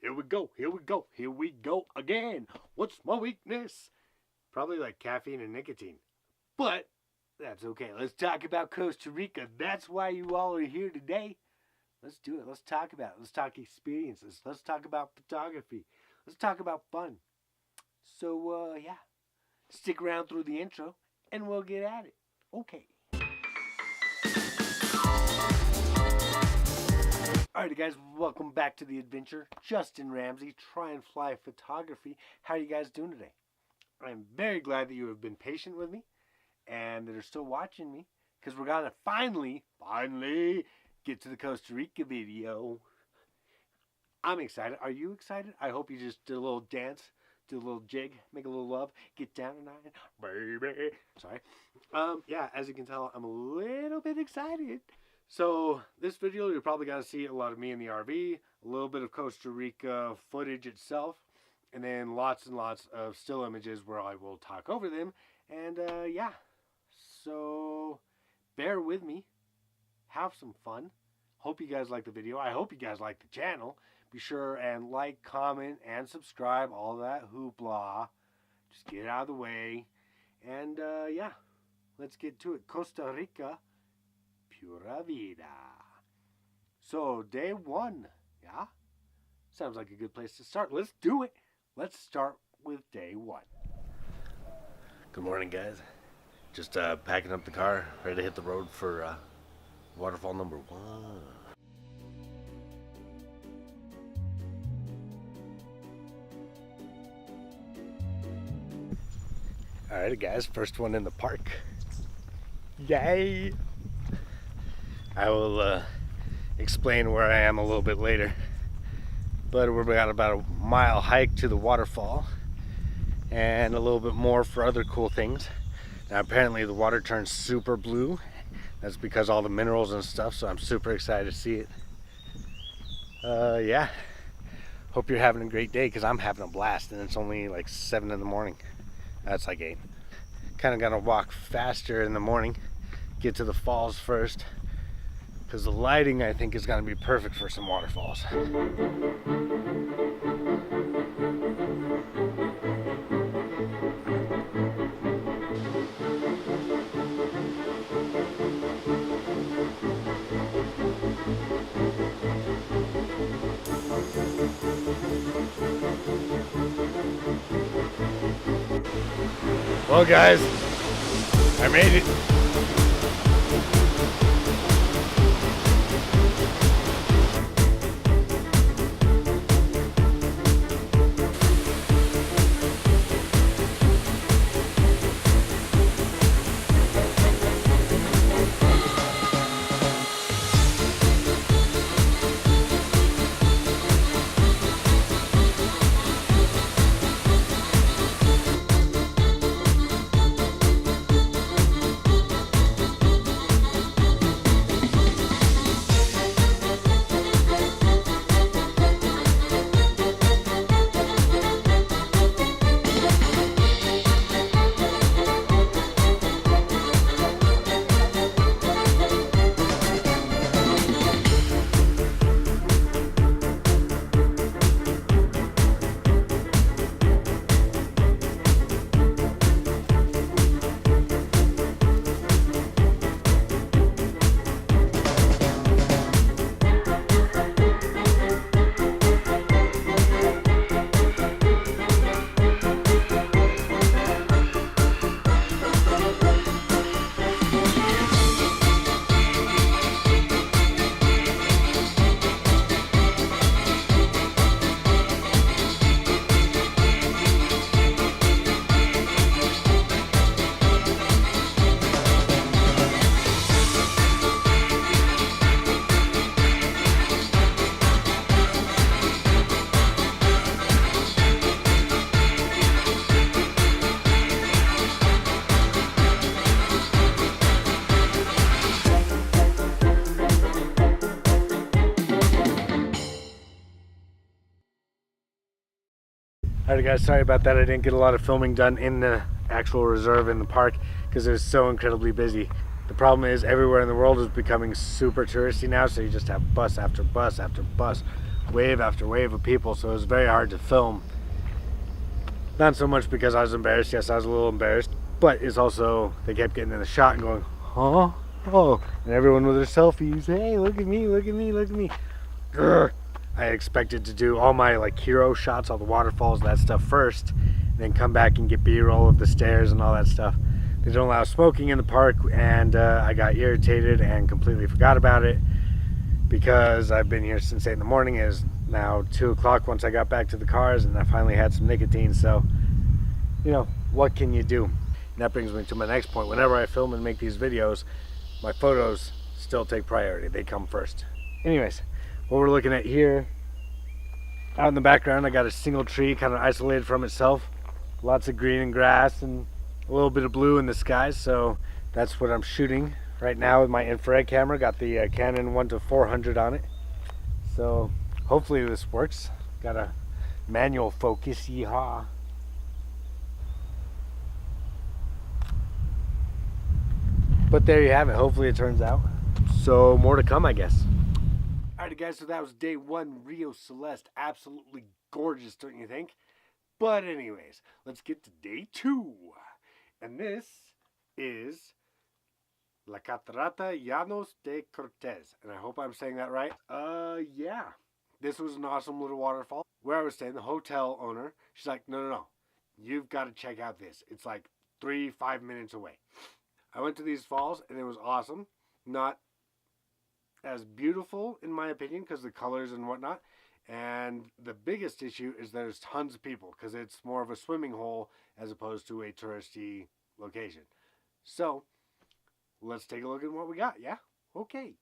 Here we go, here we go, here we go again. What's my weakness? Probably like caffeine and nicotine. But that's okay. Let's talk about Costa Rica. That's why you all are here today. Let's do it. Let's talk about it. Let's talk experiences. Let's talk about photography. Let's talk about fun. So, yeah. Stick around through the intro and we'll get at it. Okay. Alright guys, welcome back to the adventure. Justin Ramsey, Try and Fly Photography. How are you guys doing today? I'm very glad that you have been patient with me and that are still watching me, because we're gonna finally get to the Costa Rica video. I'm excited. Are you excited? I hope you just did a little dance, do a little jig, make a little love, get down tonight, baby. Sorry. Yeah, as you can tell, I'm a little bit excited. So this video, you're probably going to see a lot of me in the RV, a little bit of Costa Rica footage itself, and then lots and lots of still images where I will talk over them. And yeah, so bear with me, have some fun. Hope you guys like the video. I hope you guys like the channel. Be sure and like, comment, and subscribe, all that hoopla. Just get it out of the way. And yeah, let's get to it. Costa Rica. Pura vida. So day one, yeah? Sounds like a good place to start. Let's do it. Let's start with day one. Good morning, guys. Just packing up the car, ready to hit the road for waterfall number 1. Alright guys, first one in the park. Yay! I will explain where I am a little bit later, but we've got about a mile hike to the waterfall and a little bit more for other cool things. Now apparently the water turns super blue. That's because all the minerals and stuff, so I'm super excited to see it. Yeah, hope you're having a great day, because I'm having a blast, and it's only like 7 in the morning. That's like 8. Kind of gonna walk faster in the morning, get to the falls first, because the lighting, I think, is going to be perfect for some waterfalls. Well, guys, I made it. Alright guys, sorry about that. I didn't get a lot of filming done in the actual reserve in the park because it was so incredibly busy. The problem is everywhere in the world is becoming super touristy now, so you just have bus after bus after bus wave after wave of people, so it was very hard to film. Not so much because I was embarrassed. Yes, I was a little embarrassed, but it's also they kept getting in the shot and going, huh? Oh, and everyone with their selfies. Hey, look at me, look at me, look at me. Grr. I expected to do all my like hero shots, all the waterfalls, that stuff first, and then come back and get B-roll of the stairs and all that stuff. They don't allow smoking in the park, and I got irritated and completely forgot about it because I've been here since 8 in the morning. It is now 2 o'clock once I got back to the cars, and I finally had some nicotine, so, you know, what can you do? And that brings me to my next point. Whenever I film and make these videos, my photos still take priority. They come first. Anyways, what we're looking at here, out in the background, I got a single tree kind of isolated from itself. Lots of green and grass and a little bit of blue in the sky, so that's what I'm shooting right now with my infrared camera. Got the Canon 1-400 on it, so hopefully this works. Got a manual focus, yeehaw. But there you have it. Hopefully it turns out. So more to come, I guess. Alrighty guys, so that was day 1, Rio Celeste. Absolutely gorgeous, don't you think? But anyways, let's get to day 2. And this is La Catarata Llanos de Cortez. And I hope I'm saying that right. Yeah. This was an awesome little waterfall. Where I was staying, the hotel owner, she's like, no. You've got to check out this. It's like 3-5 minutes away. I went to these falls and it was awesome. Not as beautiful in my opinion because the colors and whatnot, and the biggest issue is there's tons of people because it's more of a swimming hole as opposed to a touristy location. So let's take a look at what we got. Yeah, okay.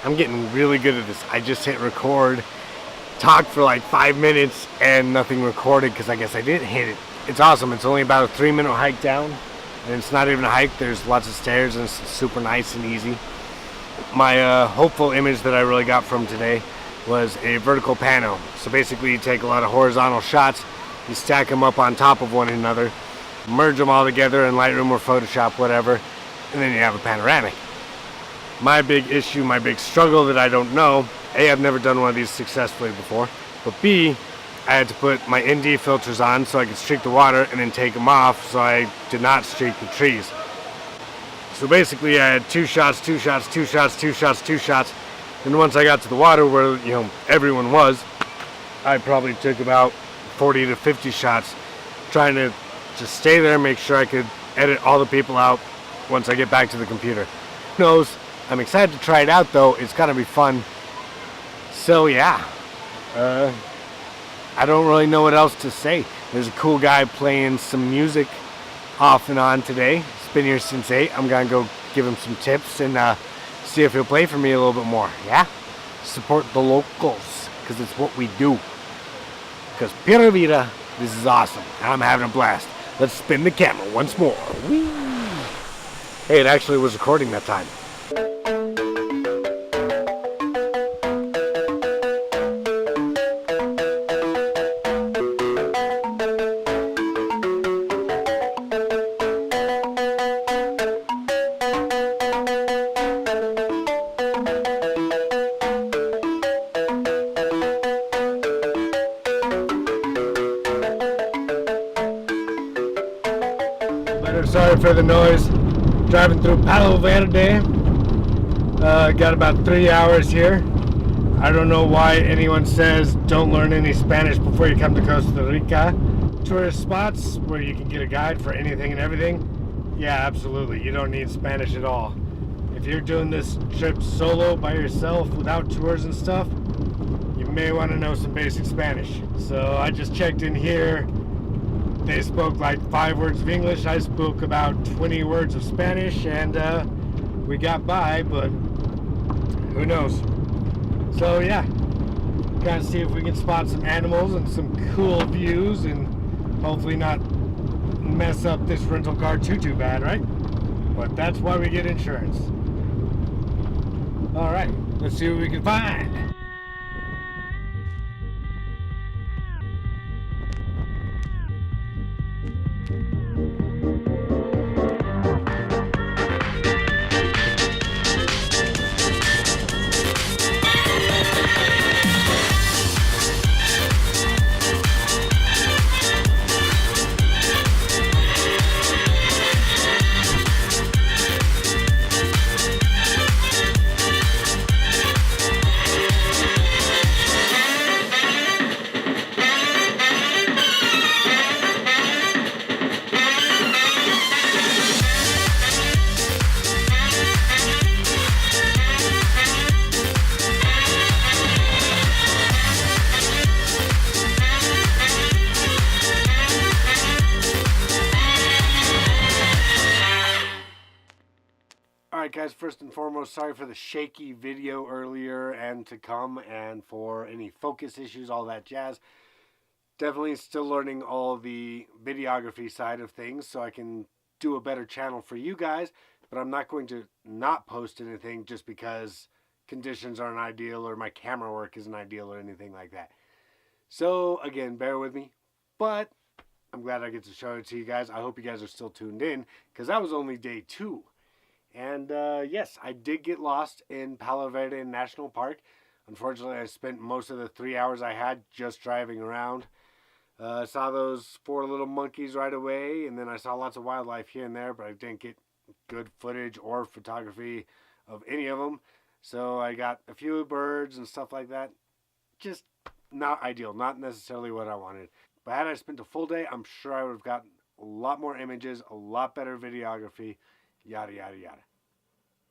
I'm getting really good at this. I just hit record, talked for like 5 minutes, and nothing recorded because I guess I didn't hit it. It's awesome. It's only about a 3-minute hike down, and it's not even a hike. There's lots of stairs, and it's super nice and easy. My hopeful image that I really got from today was a vertical pano. So basically you take a lot of horizontal shots, you stack them up on top of one another, merge them all together in Lightroom or Photoshop, whatever, and then you have a panoramic. My big issue, my big struggle that I don't know, A, I've never done one of these successfully before, but B, I had to put my ND filters on so I could streak the water and then take them off so I did not streak the trees. So basically I had 2 shots, 2 shots, 2 shots, 2 shots, 2 shots, and once I got to the water where, you know, everyone was, I probably took about 40 to 50 shots trying to just stay there, make sure I could edit all the people out once I get back to the computer. Who knows? I'm excited to try it out though. It's gonna be fun. So yeah, I don't really know what else to say. There's a cool guy playing some music off and on today. He's been here since 8. I'm gonna go give him some tips and see if he'll play for me a little bit more. Yeah, support the locals because it's what we do. Because Pura Vida, this is awesome. I'm having a blast. Let's spin the camera once more. Whee! Hey, it actually was recording that time. Sorry for the noise. Driving through Palo Verde. Got about 3 hours here. I don't know why anyone says don't learn any Spanish before you come to Costa Rica. Tourist spots where you can get a guide for anything and everything. Yeah, absolutely. You don't need Spanish at all. If you're doing this trip solo by yourself without tours and stuff, you may want to know some basic Spanish. So I just checked in here. They spoke like 5 words of English. I spoke about 20 words of Spanish, and we got by, but who knows. So yeah, gotta see if we can spot some animals and some cool views, and hopefully not mess up this rental car too bad, right? But that's why we get insurance. All right, let's see what we can find. Alright guys, first and foremost, sorry for the shaky video earlier and to come, and for any focus issues, all that jazz. Definitely still learning all the videography side of things so I can do a better channel for you guys, but I'm not going to not post anything just because conditions aren't ideal or my camera work isn't ideal or anything like that. So again, bear with me, but I'm glad I get to show it to you guys. I hope you guys are still tuned in, because that was only day 2. And yes, I did get lost in Palo Verde National Park. Unfortunately, I spent most of the 3 hours I had just driving around. I saw those 4 little monkeys right away, and then I saw lots of wildlife here and there, but I didn't get good footage or photography of any of them. So I got a few birds and stuff like that. Just not ideal, not necessarily what I wanted. But had I spent a full day, I'm sure I would have gotten a lot more images, a lot better videography, yada yada yada.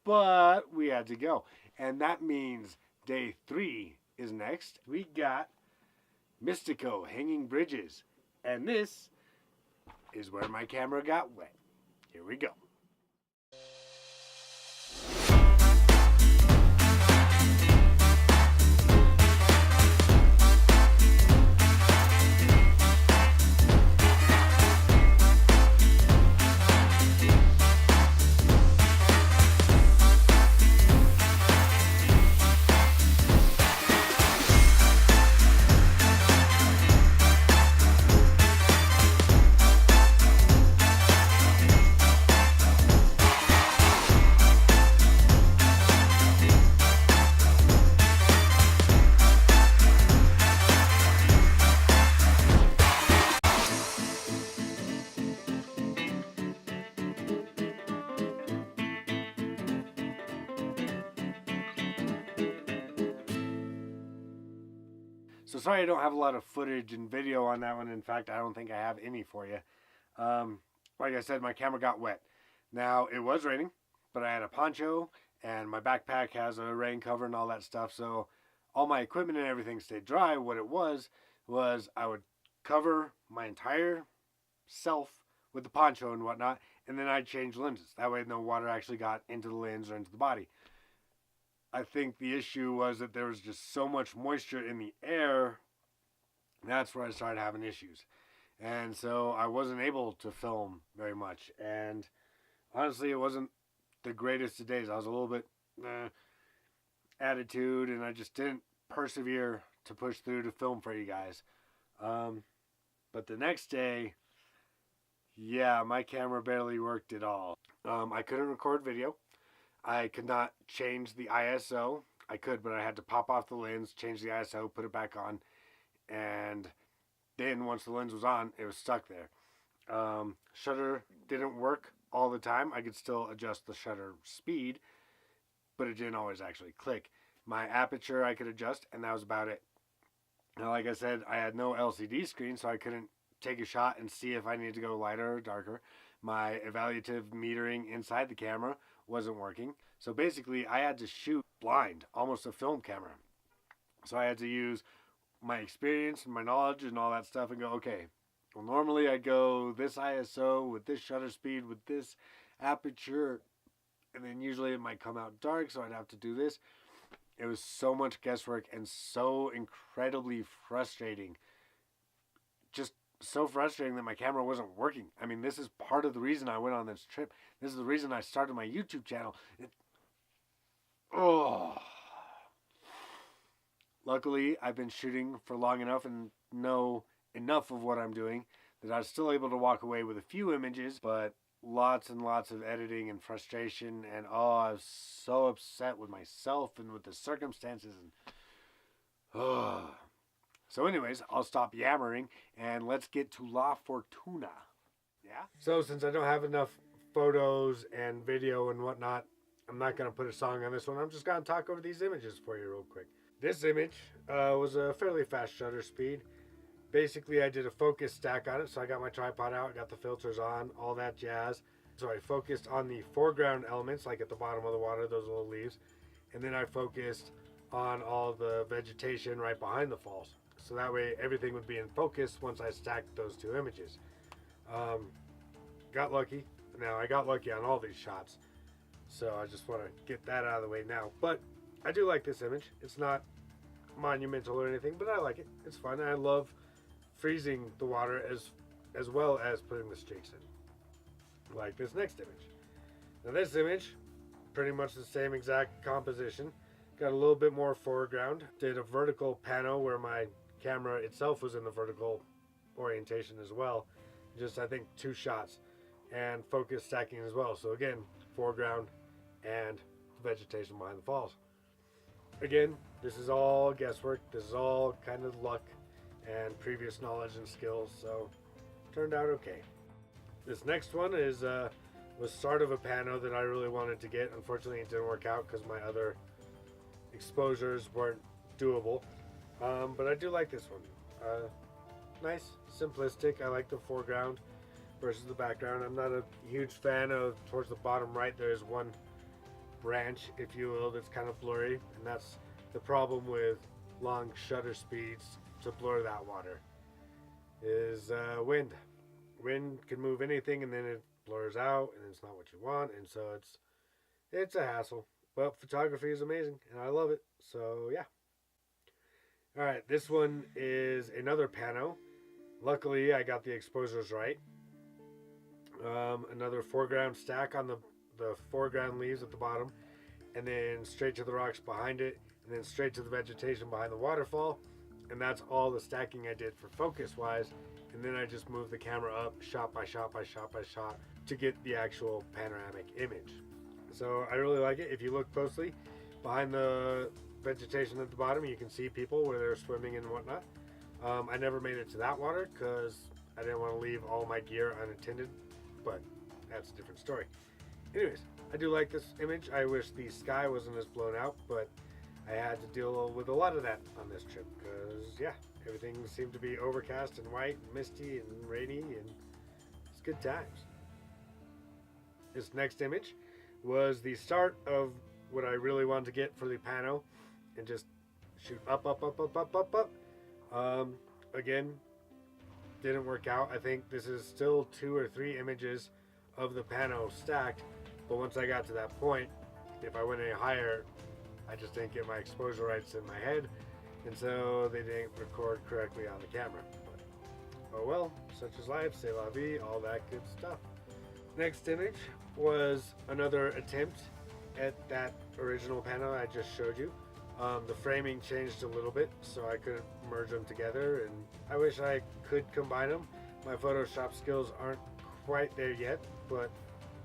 But we had to go, and that means day 3 is next. We got Mistico, hanging bridges, and this is where my camera got wet. Here we go. So sorry I don't have a lot of footage and video on that one. In fact, I don't think I have any for you. Like I said, my camera got wet. Now, it was raining, but I had a poncho, and my backpack has a rain cover and all that stuff, so all my equipment and everything stayed dry. What it was I would cover my entire self with the poncho and whatnot, and then I'd change lenses. That way no water actually got into the lens or into the body. I think the issue was that there was just so much moisture in the air. That's where I started having issues. And so I wasn't able to film very much. And honestly, it wasn't the greatest of days. I was a little bit attitude, and I just didn't persevere to push through to film for you guys. But the next day, yeah, my camera barely worked at all. I couldn't record video. I could not change the ISO. I could, but I had to pop off the lens, change the ISO, put it back on, and then once the lens was on, it was stuck there. Shutter didn't work all the time. I could still adjust the shutter speed, but it didn't always actually click. My aperture I could adjust, and that was about it. Now, like I said, I had no LCD screen, so I couldn't take a shot and see if I needed to go lighter or darker. My evaluative metering inside the camera wasn't working. So basically, I had to shoot blind, almost a film camera. So I had to use my experience and my knowledge and all that stuff and go, okay, well, normally I'd go this ISO with this shutter speed with this aperture and then usually it might come out dark, so I'd have to do this. It was so much guesswork and so incredibly frustrating. Just so frustrating that my camera wasn't working. I mean, this is part of the reason I went on this trip. This is the reason I started my YouTube channel. Luckily, I've been shooting for long enough and know enough of what I'm doing that I was still able to walk away with a few images, but lots and lots of editing and frustration, and I was so upset with myself and with the circumstances. So anyways, I'll stop yammering and let's get to La Fortuna. Yeah? So since I don't have enough photos and video and whatnot, I'm not going to put a song on this one. I'm just going to talk over these images for you real quick. This image was a fairly fast shutter speed. Basically, I did a focus stack on it, so I got my tripod out, got the filters on, all that jazz. So I focused on the foreground elements, like at the bottom of the water, those little leaves. And then I focused on all the vegetation right behind the falls. So that way everything would be in focus once I stacked those two images. Got lucky. Now, I got lucky on all these shots. So I just want to get that out of the way now. But I do like this image. It's not monumental or anything, but I like it. It's fun. I love freezing the water as well as putting the streaks in. Like this next image. Now this image, pretty much the same exact composition. Got a little bit more foreground. Did a vertical pano where my camera itself was in the vertical orientation as well. Just, I think, 2 shots. And focus stacking as well. So again, foreground and vegetation behind the falls. Again, this is all guesswork. This is all kind of luck and previous knowledge and skills. So, turned out okay. This next one was start of a pano that I really wanted to get. Unfortunately, it didn't work out because my other exposures weren't doable. But I do like this one. Nice, simplistic. I like the foreground versus the background. I'm not a huge fan of, towards the bottom right, there's one branch, if you will, that's kind of blurry. And that's the problem with long shutter speeds to blur that water, is wind. Wind can move anything and then it blurs out and it's not what you want. And so it's a hassle. But photography is amazing and I love it. So yeah. Alright, this one is another pano. Luckily, I got the exposures right. Another foreground stack on the foreground leaves at the bottom, and then straight to the rocks behind it, and then straight to the vegetation behind the waterfall. And that's all the stacking I did for focus wise. And then I just moved the camera up shot by shot by shot by shot to get the actual panoramic image. So I really like it. If you look closely behind the vegetation at the bottom, you can see people where they're swimming and whatnot. I never made it to that water because I didn't want to leave all my gear unattended, but that's a different story. Anyways, I do like this image. I wish the sky wasn't as blown out, but I had to deal with a lot of that on this trip because, yeah, everything seemed to be overcast and white and misty and rainy, and it's good times. This next image was the start of what I really wanted to get for the pano and just shoot up. Again, didn't work out. I think this is still 2 or 3 images of the pano stacked, but once I got to that point, if I went any higher, I just didn't get my exposure rights in my head, and so they didn't record correctly on the camera. But, oh well, such is life, c'est la vie, all that good stuff. Next image was another attempt at that original pano I just showed you. The framing changed a little bit, so I couldn't merge them together, and I wish I could combine them. My Photoshop skills aren't quite there yet, but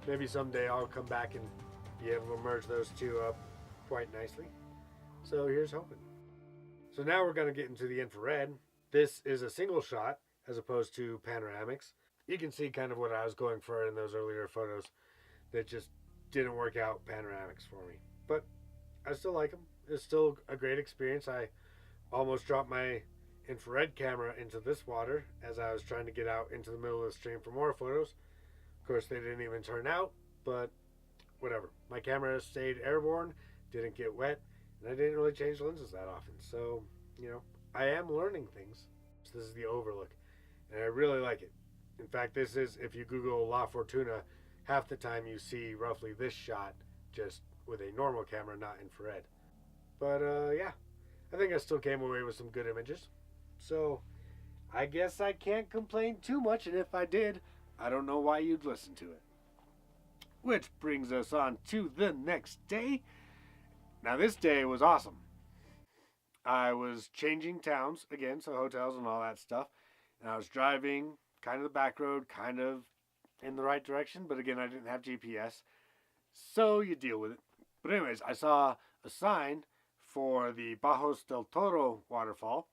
maybe someday I'll come back and be able to merge those two up quite nicely. So here's hoping. So now we're going to get into the infrared. This is a single shot as opposed to panoramics. You can see kind of what I was going for in those earlier photos that just didn't work out panoramics for me. But I still like them. It's still a great experience. I almost dropped my infrared camera into this water as I was trying to get out into the middle of the stream for more photos. Of course, they didn't even turn out, but whatever. My camera stayed airborne, didn't get wet, and I didn't really change lenses that often. So, you know, I am learning things. So this is the overlook, and I really like it. In fact, this is, if you Google La Fortuna, half the time you see roughly this shot just with a normal camera, not infrared. But yeah, I think I still came away with some good images. So I guess I can't complain too much, and if I did, I don't know why you'd listen to it. Which brings us on to the next day. Now this day was awesome. I was changing towns again, so hotels and all that stuff. And I was driving kind of the back road, kind of in the right direction. But again, I didn't have GPS. So you deal with it. But anyways, I saw a sign for the Bajos Del Torro waterfall.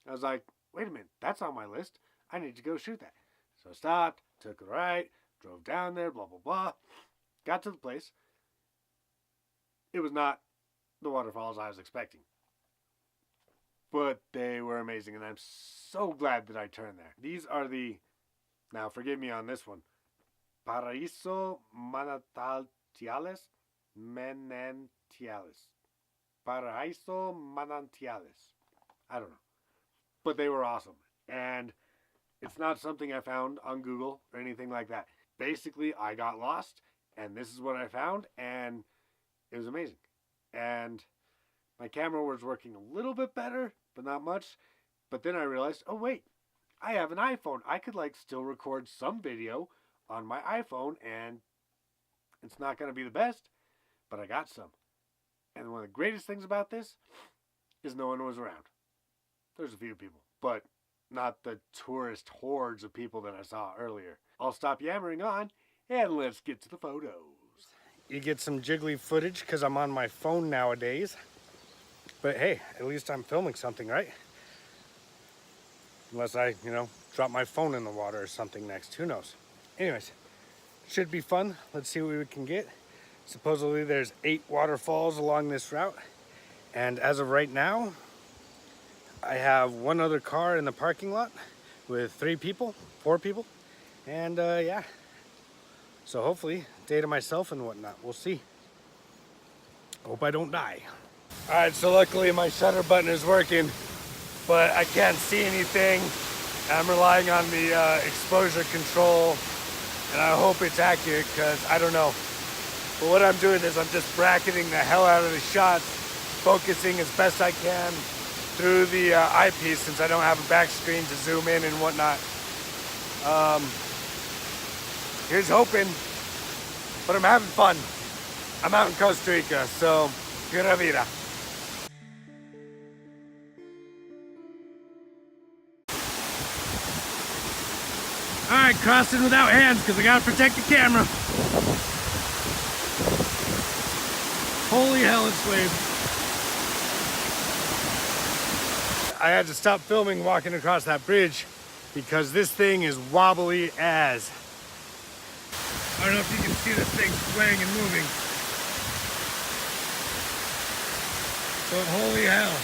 I was like, wait a minute, that's on my list. I need to go shoot that. So I stopped, took a right, drove down there, blah, blah, blah. Got to the place. It was not the waterfalls I was expecting. But they were amazing, and I'm so glad that I turned there. These are the, now forgive me on this one, Paraíso Manantiales. Paraíso Manantiales. I don't know. But they were awesome. And it's not something I found on Google or anything like that. Basically, I got lost, and this is what I found, and it was amazing. And my camera was working a little bit better, but not much. But then I realized, oh wait, I have an iPhone. I could still record some video on my iPhone, and it's not going to be the best, but I got some. And one of the greatest things about this is no one was around. There's a few people, but not the tourist hordes of people that I saw earlier. I'll stop yammering on, and let's get to the photos. You get some jiggly footage because I'm on my phone nowadays. But hey, at least I'm filming something, right? Unless I, drop my phone in the water or something next. Who knows? Anyways, should be fun. Let's see what we can get. Supposedly there's 8 waterfalls along this route. And as of right now, I have one other car in the parking lot with 4 people. And yeah. So hopefully, day to myself and whatnot. We'll see. Hope I don't die. Alright, so luckily my shutter button is working, but I can't see anything. I'm relying on the exposure control, and I hope it's accurate because I don't know. But what I'm doing is I'm just bracketing the hell out of the shots, focusing as best I can through the eyepiece since I don't have a back screen to zoom in and whatnot. Here's hoping, but I'm having fun. I'm out in Costa Rica, so pura vida. Alright, crossing without hands because I gotta protect the camera. Holy hell, it's waved. I had to stop filming walking across that bridge because this thing is wobbly as. I don't know if you can see this thing swaying and moving. But holy hell.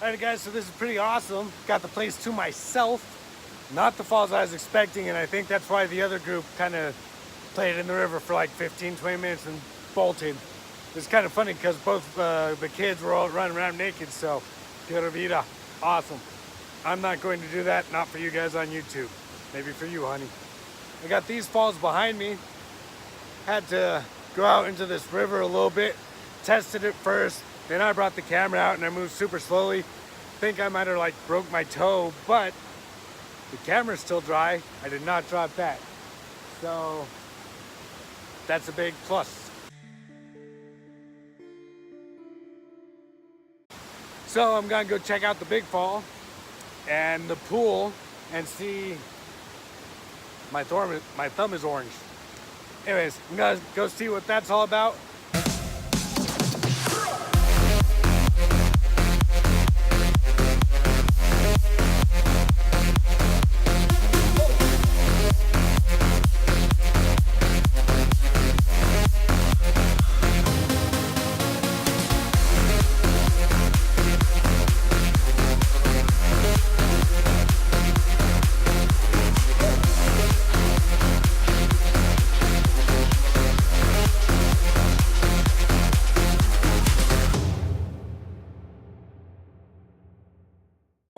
Alright guys, so this is pretty awesome. Got the place to myself. Not the falls I was expecting, and I think that's why the other group kind of played in the river for like 15-20 minutes and bolted. It's kind of funny because both the kids were all running around naked, so pura vida, awesome. I'm not going to do that, not for you guys on YouTube. Maybe for you, honey. I got these falls behind me. Had to go out into this river a little bit, tested it first, then I brought the camera out and I moved super slowly. Think I might have broke my toe, but the camera's still dry. I did not drop that. So that's a big plus. So I'm gonna go check out the big fall and the pool and see. My thumb is orange. Anyways, I'm gonna go see what that's all about.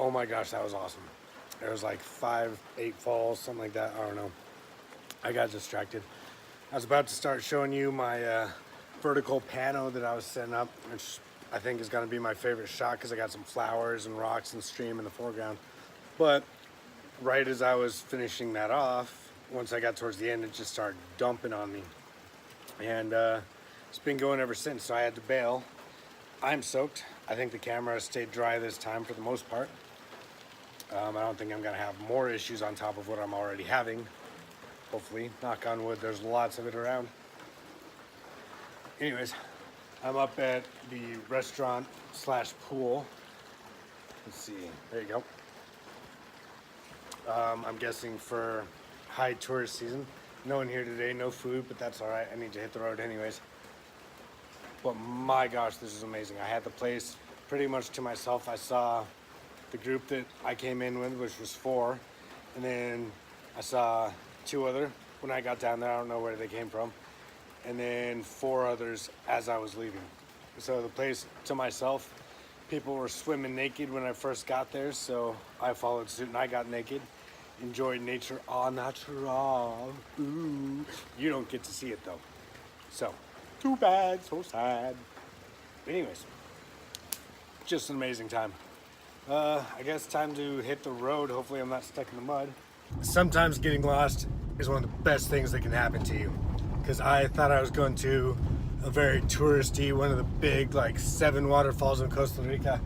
Oh my gosh, that was awesome. There was like 5, 8 falls, something like that. I don't know. I got distracted. I was about to start showing you my vertical pano that I was setting up, which I think is going to be my favorite shot because I got some flowers and rocks and stream in the foreground. But right as I was finishing that off, once I got towards the end, it just started dumping on me. And it's been going ever since, so I had to bail. I'm soaked. I think the camera stayed dry this time for the most part. I don't think I'm going to have more issues on top of what I'm already having. Hopefully, knock on wood, there's lots of it around. Anyways, I'm up at the restaurant slash pool. Let's see, there you go. I'm guessing for high tourist season. No one here today, no food, but that's all right. I need to hit the road anyways. But my gosh, this is amazing. I had the place pretty much to myself. I saw the group that I came in with, which was 4, and then I saw 2 other when I got down there. I don't know where they came from, and then 4 others as I was leaving. So the place to myself. People were swimming naked when I first got there, so I followed suit and I got naked. Enjoyed nature au natural. Ooh, you don't get to see it though. So, too bad, so sad. Anyways, just an amazing time. I guess time to hit the road. Hopefully I'm not stuck in the mud. Sometimes getting lost is one of the best things that can happen to you. Because I thought I was going to a very touristy, one of the big like 7 waterfalls in Costa Rica.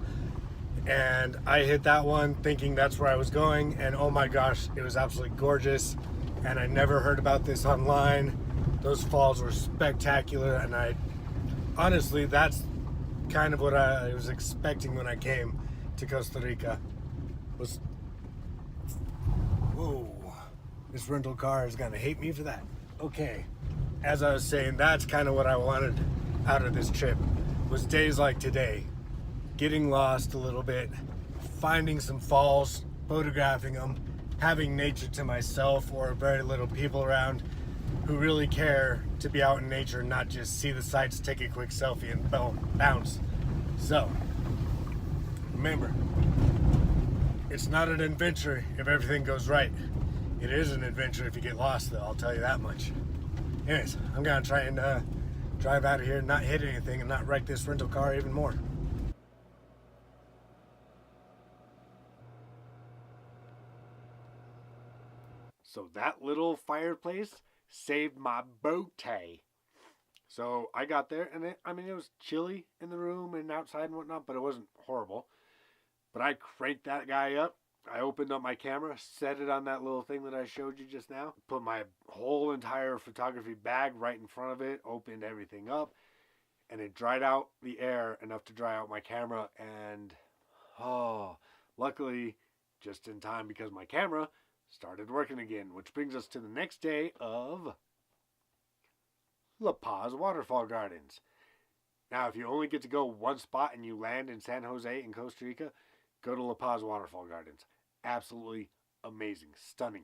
And I hit that one thinking that's where I was going. And oh my gosh, it was absolutely gorgeous. And I never heard about this online. Those falls were spectacular. And honestly, that's kind of what I was expecting when I came to Costa Rica. Whoa, this rental car is gonna hate me for that. Okay, as I was saying, that's kind of what I wanted out of this trip, was days like today, getting lost a little bit, finding some falls, photographing them, having nature to myself or very little people around who really care to be out in nature and not just see the sights, take a quick selfie and boom, bounce. So, remember, it's not an adventure if everything goes right. It is an adventure if you get lost though, I'll tell you that much. Anyways, I'm gonna try and drive out of here, not hit anything, and not wreck this rental car even more. So that little fireplace saved my booty. So I got there, and it was chilly in the room and outside and whatnot, but it wasn't horrible. But I cranked that guy up. I opened up my camera, set it on that little thing that I showed you just now, put my whole entire photography bag right in front of it, opened everything up, and it dried out the air enough to dry out my camera. And luckily, just in time, because my camera started working again, which brings us to the next day of Paz Waterfall Gardens. Now, if you only get to go one spot and you land in San Jose in Costa Rica, go to Paz Waterfall Gardens. Absolutely amazing, stunning.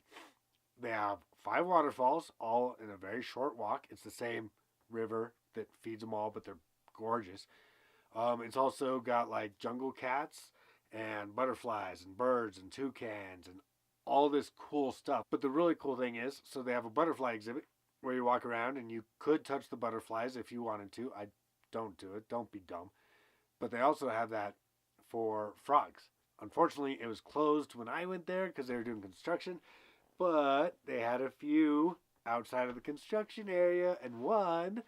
They have 5 waterfalls, all in a very short walk. It's the same river that feeds them all, but they're gorgeous. It's also got like jungle cats and butterflies and birds and toucans and all this cool stuff. But the really cool thing is, so they have a butterfly exhibit where you walk around and you could touch the butterflies if you wanted to. I don't do it. Don't be dumb. But they also have that for frogs. Unfortunately, it was closed when I went there because they were doing construction. But they had a few outside of the construction area, and one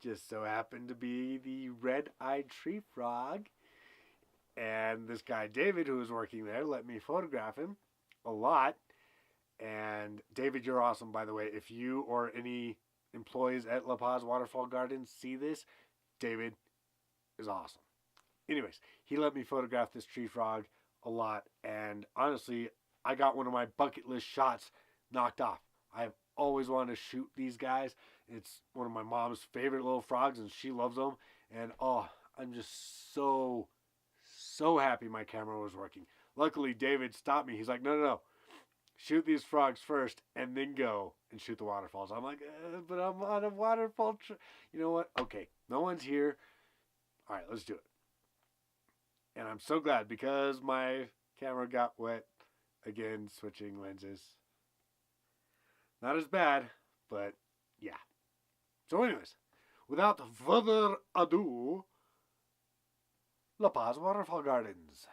just so happened to be the red-eyed tree frog. And this guy, David, who was working there, let me photograph him a lot. And David, you're awesome, by the way. If you or any employees at La Paz Waterfall Gardens see this, David is awesome. Anyways, he let me photograph this tree frog a lot. And honestly, I got one of my bucket list shots knocked off. I've always wanted to shoot these guys. It's one of my mom's favorite little frogs, and she loves them. And I'm just so happy my camera was working. Luckily, David stopped me. He's like, no. Shoot these frogs first and then go and shoot the waterfalls. I'm like, but I'm on a waterfall. You know what? Okay, no one's here. All right, let's do it. And I'm so glad because my Camera got wet. Again, switching lenses. Not as bad, but yeah. So anyways, without further ado, La Paz Waterfall Gardens.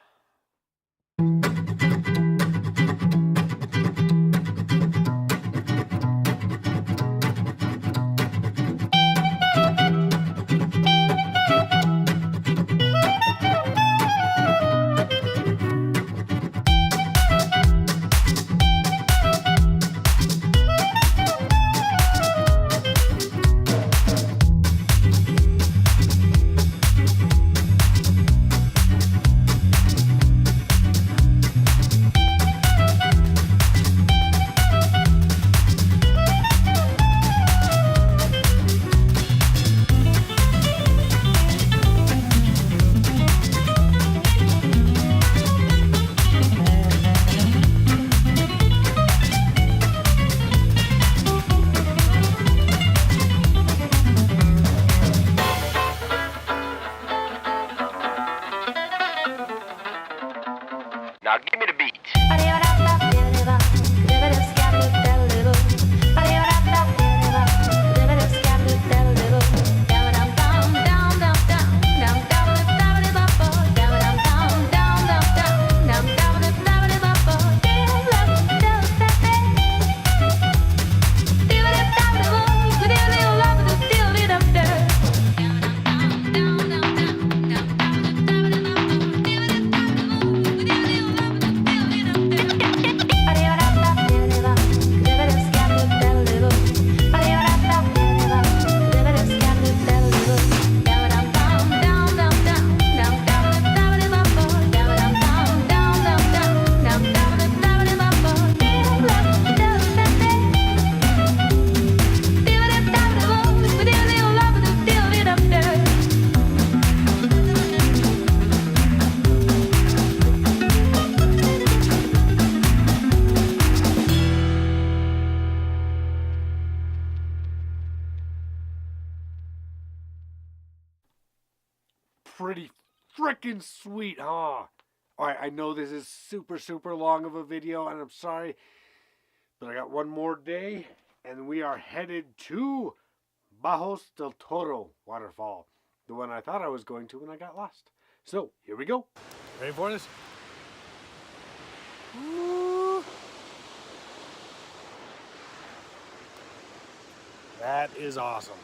Now give me the beat. Pretty freaking sweet, huh? Alright, I know this is super long of a video, and I'm sorry, but I got one more day, and we are headed to Bajos Del Torro waterfall. The one I thought I was going to when I got lost. So, here we go. Ready for this? Woo. That is awesome.